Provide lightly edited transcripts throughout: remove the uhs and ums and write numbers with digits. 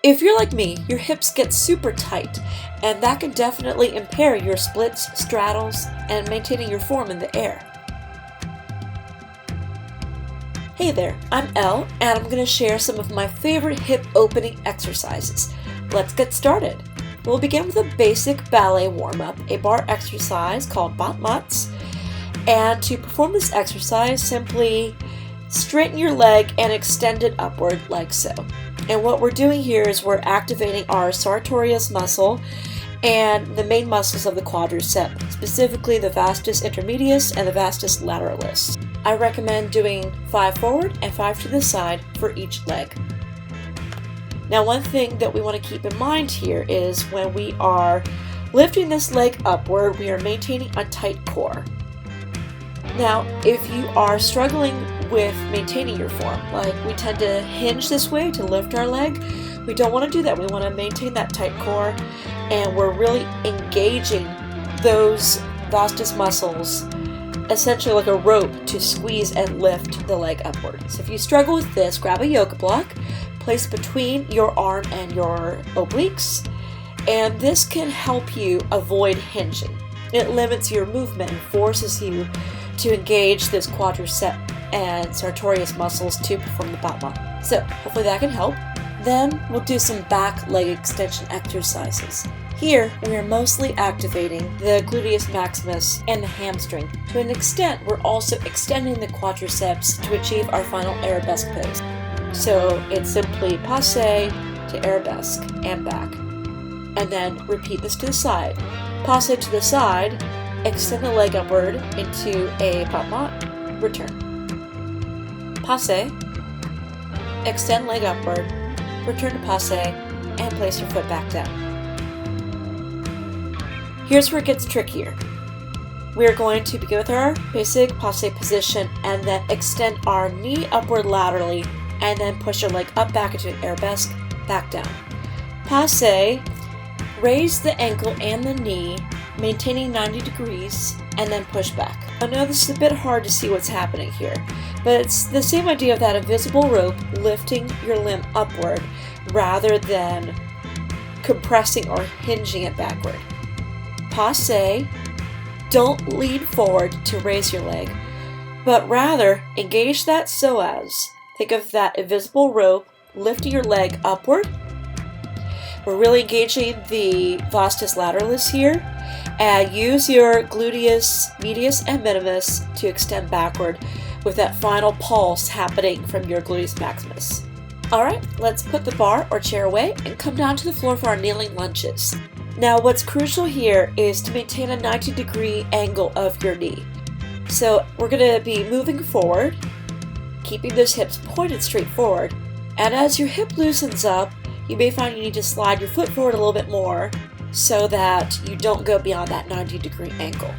If you're like me, your hips get super tight, and that can definitely impair your splits, straddles, and maintaining your form in the air. Hey there, I'm Elle, and I'm going to share some of my favorite hip opening exercises. Let's get started. We'll begin with a basic ballet warm-up, a bar exercise called battements. And to perform this exercise, simply straighten your leg and extend it upward like so. And what we're doing here is we're activating our sartorius muscle and the main muscles of the quadricep, specifically the vastus intermedius and the vastus lateralis. I recommend doing 5 forward and 5 to the side for each leg. Now, one thing that we want to keep in mind here is when we are lifting this leg upward, we are maintaining a tight core. Now, if you are struggling with maintaining your form, like we tend to hinge this way to lift our leg, we don't want to do that. We want to maintain that tight core, and we're really engaging those vastus muscles, essentially like a rope to squeeze and lift the leg upward. So if you struggle with this, grab a yoga block, place between your arm and your obliques, and this can help you avoid hinging. It limits your movement and forces you to engage this quadricep and sartorius muscles to perform the battement. So hopefully that can help. Then we'll do some back leg extension exercises. Here we are mostly activating the gluteus maximus and the hamstring. To an extent, we're also extending the quadriceps to achieve our final arabesque pose. So it's simply passe to arabesque and back. And then repeat this to the side. Passe to the side, extend the leg upward into a battement, return. Passe, extend leg upward, return to passe, and place your foot back down. Here's where it gets trickier. We're going to begin with our basic passe position and then extend our knee upward laterally and then push your leg up back into an arabesque, back down. Passe, raise the ankle and the knee, maintaining 90 degrees, and then push back. I know this is a bit hard to see what's happening here, but it's the same idea of that invisible rope lifting your limb upward rather than compressing or hinging it backward. Passe, don't lean forward to raise your leg, but rather engage that psoas. Think of that invisible rope lifting your leg upward. We're really engaging the vastus lateralis here. And use your gluteus medius and minimus to extend backward with that final pulse happening from your gluteus maximus. Alright, let's put the bar or chair away and come down to the floor for our kneeling lunges. Now what's crucial here is to maintain a 90-degree angle of your knee. So we're going to be moving forward, keeping those hips pointed straight forward. And as your hip loosens up, you may find you need to slide your foot forward a little bit more so that you don't go beyond that 90-degree angle.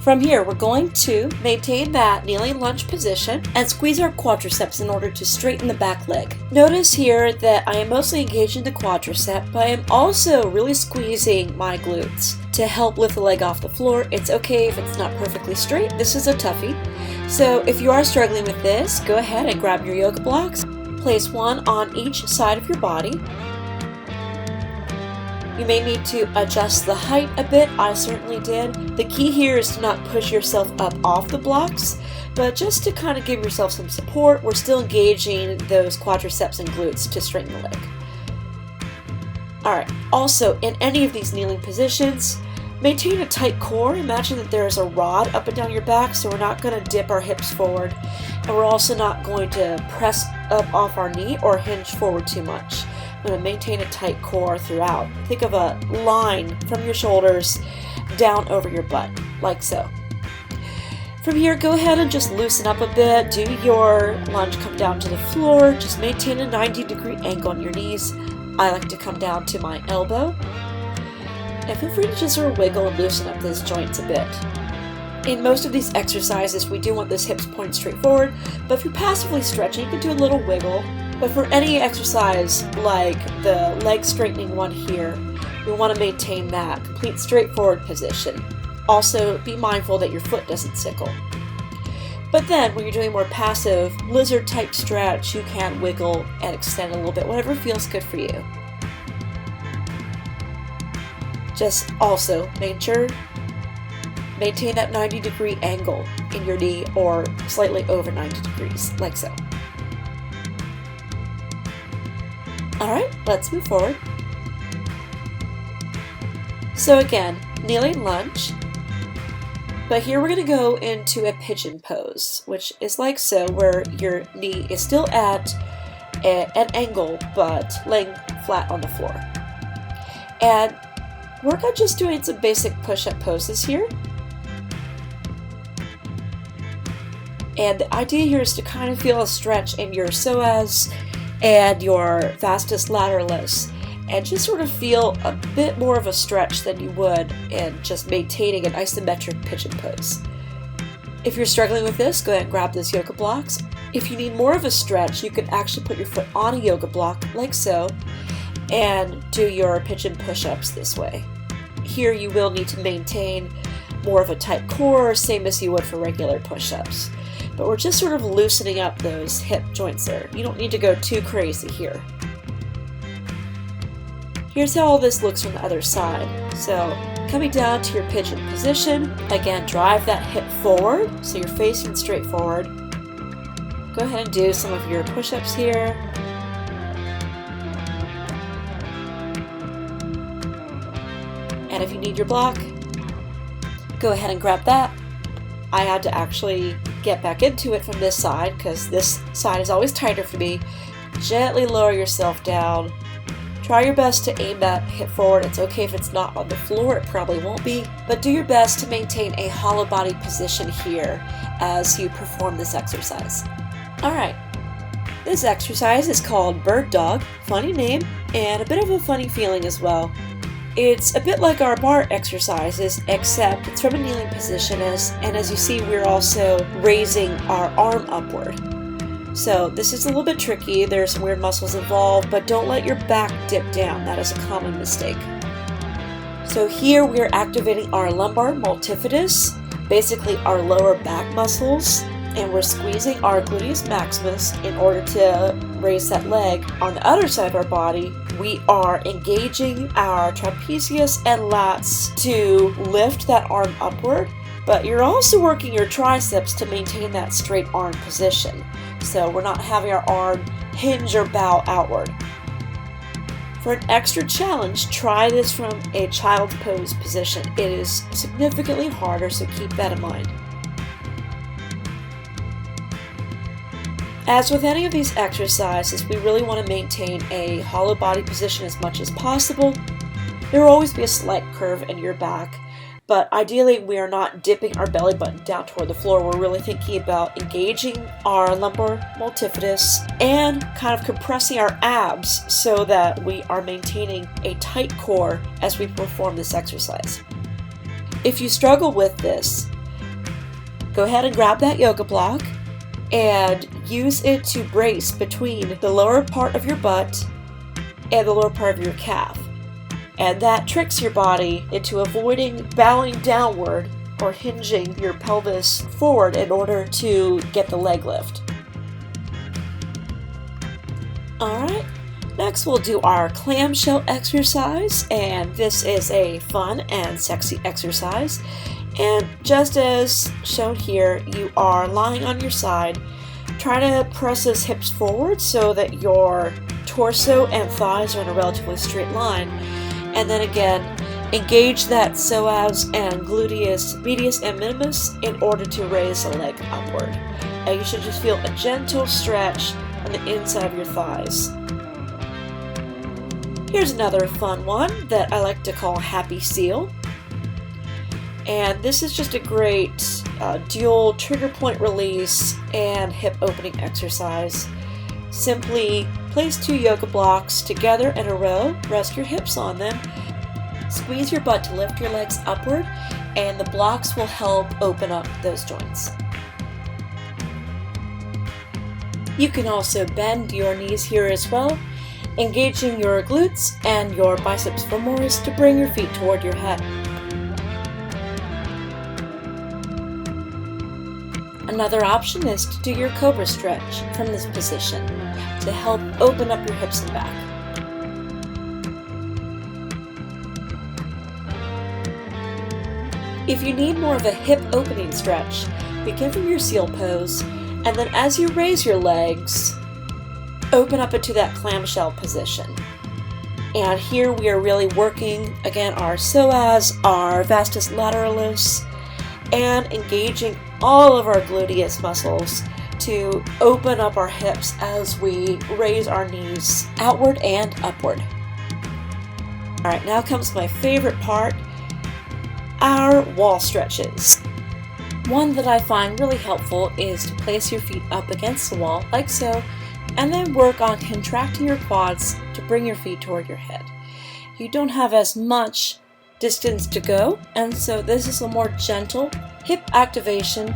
From here, we're going to maintain that kneeling lunge position and squeeze our quadriceps in order to straighten the back leg. Notice here that I am mostly engaging the quadricep, but I am also really squeezing my glutes to help lift the leg off the floor. It's okay if it's not perfectly straight. This is a toughie. So if you are struggling with this, go ahead and grab your yoga blocks. Place one on each side of your body. You may need to adjust the height a bit. I certainly did. The key here is to not push yourself up off the blocks, but just to kind of give yourself some support. We're still engaging those quadriceps and glutes to straighten the leg. Alright, also in any of these kneeling positions, maintain a tight core. Imagine that there is a rod up and down your back, so we're not going to dip our hips forward, and we're also not going to press up off our knee or hinge forward too much. I'm going to maintain a tight core throughout. Think of a line from your shoulders down over your butt, like so. From here, go ahead and just loosen up a bit. Do your lunge, come down to the floor. Just maintain a 90-degree angle on your knees. I like to come down to my elbow. And feel free to just sort of wiggle and loosen up those joints a bit. In most of these exercises, we do want those hips pointed straight forward, but if you're passively stretching, you can do a little wiggle. But for any exercise like the leg straightening one here, we want to maintain that complete straightforward position. Also, be mindful that your foot doesn't sickle. But then, when you're doing more passive, lizard-type stretch, you can wiggle and extend a little bit, whatever feels good for you. Just also maintain that 90-degree angle in your knee, or slightly over 90 degrees, like so. Alright, let's move forward. So again, kneeling lunge, but here we're going to go into a pigeon pose, which is like so, where your knee is still at an angle, but laying flat on the floor. And work on just doing some basic push-up poses here. And the idea here is to kind of feel a stretch in your psoas and your vastus lateralis, and just sort of feel a bit more of a stretch than you would in just maintaining an isometric pigeon pose. If you're struggling with this, go ahead and grab those yoga blocks. If you need more of a stretch, you can actually put your foot on a yoga block, like so, and do your pigeon push-ups this way. Here you will need to maintain more of a tight core, same as you would for regular push-ups. But we're just sort of loosening up those hip joints there. You don't need to go too crazy here. Here's how all this looks from the other side. So, coming down to your pigeon position, again, drive that hip forward, so you're facing straight forward. Go ahead and do some of your push-ups here. And if you need your block, go ahead and grab that. I had to actually get back into it from this side, because this side is always tighter for me. Gently lower yourself down. Try your best to aim that hip forward. It's okay if it's not on the floor, it probably won't be, but do your best to maintain a hollow body position here as you perform this exercise. Alright, this exercise is called Bird Dog, funny name, and a bit of a funny feeling as well. It's a bit like our bar exercises, except it's from a kneeling position, and as you see, we're also raising our arm upward. So this is a little bit tricky, there's some weird muscles involved, but don't let your back dip down, that is a common mistake. So here we're activating our lumbar multifidus, basically our lower back muscles, and we're squeezing our gluteus maximus in order to raise that leg. On the other side of our body, we are engaging our trapezius and lats to lift that arm upward, but you're also working your triceps to maintain that straight arm position. So we're not having our arm hinge or bow outward. For an extra challenge, try this from a child's pose position. It is significantly harder, so keep that in mind. As with any of these exercises, we really want to maintain a hollow body position as much as possible. There will always be a slight curve in your back, but ideally we are not dipping our belly button down toward the floor. We're really thinking about engaging our lumbar multifidus and kind of compressing our abs so that we are maintaining a tight core as we perform this exercise. If you struggle with this, go ahead and grab that yoga block and use it to brace between the lower part of your butt and the lower part of your calf. And that tricks your body into avoiding bowing downward or hinging your pelvis forward in order to get the leg lift. Alright, next we'll do our clamshell exercise, and this is a fun and sexy exercise. And just as shown here, you are lying on your side. Try to press those hips forward so that your torso and thighs are in a relatively straight line. And then again, engage that psoas and gluteus medius and minimus in order to raise the leg upward. And you should just feel a gentle stretch on the inside of your thighs. Here's another fun one that I like to call Happy Seal. And this is just a great dual trigger point release and hip opening exercise. Simply place two yoga blocks together in a row, rest your hips on them, squeeze your butt to lift your legs upward, and the blocks will help open up those joints. You can also bend your knees here as well, engaging your glutes and your biceps femoris to bring your feet toward your head. Another option is to do your cobra stretch from this position to help open up your hips and back. If you need more of a hip opening stretch, begin from your seal pose, and then as you raise your legs, open up into that clamshell position. And here we are really working, again, our psoas, our vastus lateralis, and engaging all of our gluteus muscles to open up our hips as we raise our knees outward and upward. All right, now comes my favorite part, our wall stretches. One that I find really helpful is to place your feet up against the wall, like so, and then work on contracting your quads to bring your feet toward your head. You don't have as much distance to go, and so this is a more gentle hip activation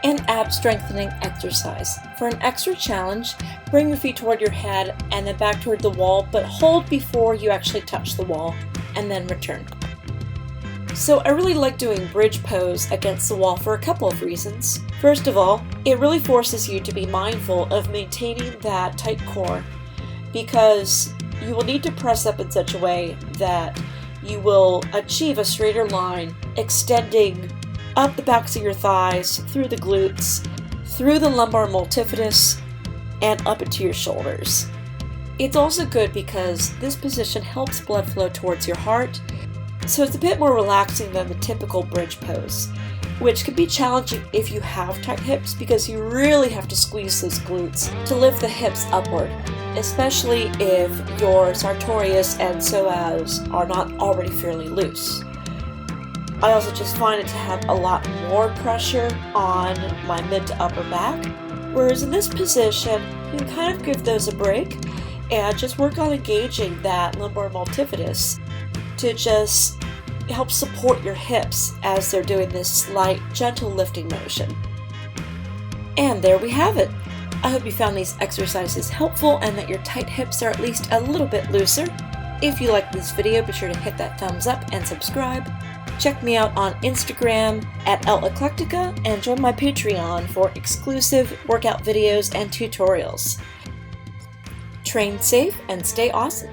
and ab strengthening exercise. For an extra challenge, bring your feet toward your head and then back toward the wall, but hold before you actually touch the wall, and then return. So I really like doing bridge pose against the wall for a couple of reasons. First of all, it really forces you to be mindful of maintaining that tight core, because you will need to press up in such a way that you will achieve a straighter line, extending up the backs of your thighs, through the glutes, through the lumbar multifidus, and up into your shoulders. It's also good because this position helps blood flow towards your heart, so it's a bit more relaxing than the typical bridge pose, which can be challenging if you have tight hips because you really have to squeeze those glutes to lift the hips upward, especially if your sartorius and psoas are not already fairly loose. I also just find it to have a lot more pressure on my mid to upper back, whereas in this position, you can kind of give those a break and just work on engaging that lumbar multifidus to just help support your hips as they're doing this slight, gentle lifting motion. And there we have it. I hope you found these exercises helpful and that your tight hips are at least a little bit looser. If you liked this video, be sure to hit that thumbs up and subscribe. Check me out on Instagram at Elle Eclectica and join my Patreon for exclusive workout videos and tutorials. Train safe and stay awesome.